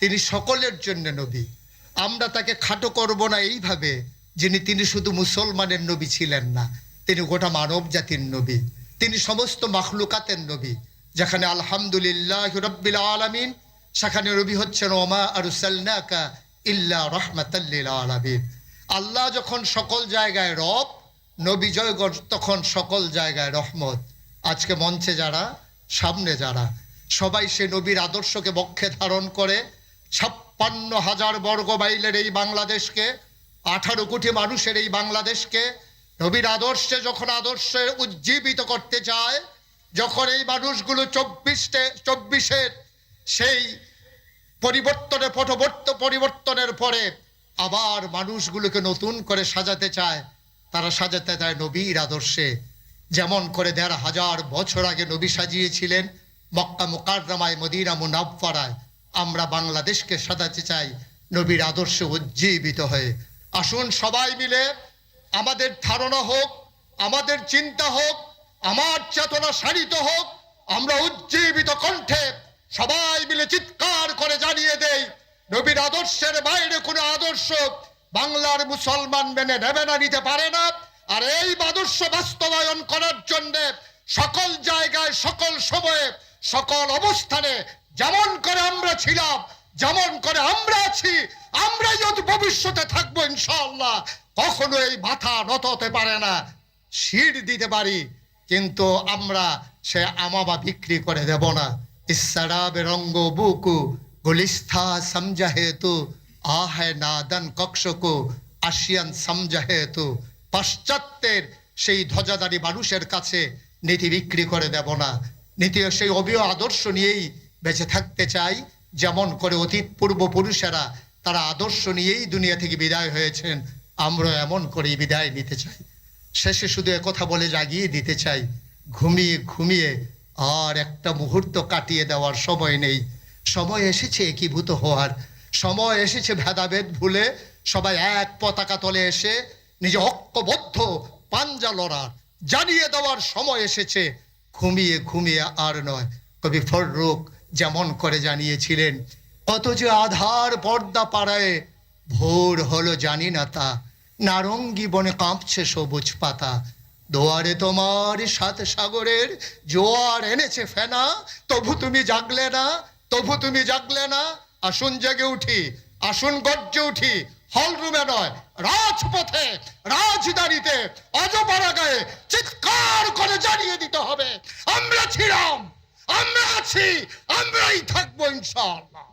তিনি সকলের জন্য নবী। আমরা তাকে খাটো করব না এইভাবে তিনি শুধু মুসলমানের নবী ছিলেন না, তিনি গোটা মানব জাতির নবী, তিনি সমস্ত মাখলুকাতের নবী। যেখানে আলহামদুলিল্লাহ রাব্বিল আলামিন, সেখানে নবী হচ্ছেন ওমা আরসালনাকা ইল্লা রাহমাতাল লিল আলামিন। আল্লাহ যখন সকল জায়গায় রব, নবী জয়গণ তখন সকল জায়গায় রহমত। আজকে মঞ্চে যারা, সামনে যারা, সবাই সে নবীর আদর্শকে বক্ষে ধারণ করে 56,000 বর্গ মাইলের এই বাংলাদেশকে, 18 কোটি মানুষের এই বাংলাদেশকে নবীর আদর্শে যখন আদর্শে উজ্জীবিত করতে চায়, যখন এই মানুষগুলো 24-এর সেই পরিবর্তনের পরে আবার মানুষগুলোকে নতুন করে সাজাতে চায়, তারা সাজাতে চায় নবীর আদর্শে। যেমন করে 1,500 বছর আগে নবী সাজিয়েছিলেন মক্কা মুকাররমায়, মদিনা মুনাওয়ারায়, আমরা বাংলাদেশকে সাজাতে চাই নবীর আদর্শে উজ্জীবিত হয়ে। আসুন সবাই মিলে আমাদের ধারণা হোক, আমাদের চিন্তা হোক, আমার চেতনা সারিত হোক, আমরা উজ্জীবিত কণ্ঠে সবাই মিলে চিৎকার করে জানিয়ে দেই, নবীর আদর্শের বাইরে কোনো আদর্শ বাংলার মুসলমান মেনে নেবে না, নিতে পারে না। আর এই আদর্শ বাস্তবায়ন করার জন্য সকল জায়গায়, সকল সময়ে, সকল অবস্থানে যেমন করে আমরা ছিলাম, যেমন করে আমরা আছি, আমরাই যদি ভবিষ্যতে থাকবো ইনশাআল্লাহ। কখনো এই মাথা নত হতে পারে না। শির দিতে পারি, কিন্তু আমরা সে আমাবা বিক্রি করে দেব না। ইসরাবে রঙ্গ বুকু গুলিস্থা সমঝাহে তু আহে নাদন কক্ষকো আসিয়ান সমঝাহে তু। পাশ্চাত্যের সেই ধ্বজাধারী মানুষের কাছে নীতি বিক্রি করে দেব না। নীতি সেই অবিয় আদর্শ নিয়েই বেঁচে থাকতে চাই, যেমন করে অতীত পূর্বপুরুষেরা তারা আদর্শ নিয়েই দুনিয়া থেকে বিদায় হয়েছেন, আমরা এমন করেই বিদায় নিতে চাই। শেষে শুধু একথা বলে জাগিয়ে দিতে চাই, ঘুমিয়ে ঘুমিয়ে আর একটা মুহূর্ত কাটিয়ে দেওয়ার সময় নেই। সময় এসেছে একীভূত হওয়ার, সময় এসেছে ভেদাভেদ ভুলে সবাই এক পতাকা তলে এসে নিজে ঐক্যবদ্ধ পাঞ্জা লড়ার, জানিয়ে দেওয়ার সময় এসেছে। ঘুমিয়ে ঘুমিয়ে আর নয়। কবি ফররুখ যেমন করে জানিয়েছিলেন, কত যে আধার পর্দা পাড়ায়, ভোর হলো জানি না তা, নারঙ্গী বনে কাঁপছে সবুজ পাতা। দোয়ারে তোমার 7 সাগরের জোয়ার এনেছে ফেনা, তবু তুমি জাগলে না, তবু তুমি জাগলে না। আসুন জেগে উঠি, আসুন গর্জে উঠি, হল রুমে নয়, রাজপথে, রাজধানীতে, অজপাড়া গায়ে চিৎকার করে জানিয়ে দিতে হবে, আমরা ছিলাম, আমরা আছি, আমরাই থাকবো ইনশাআল্লাহ।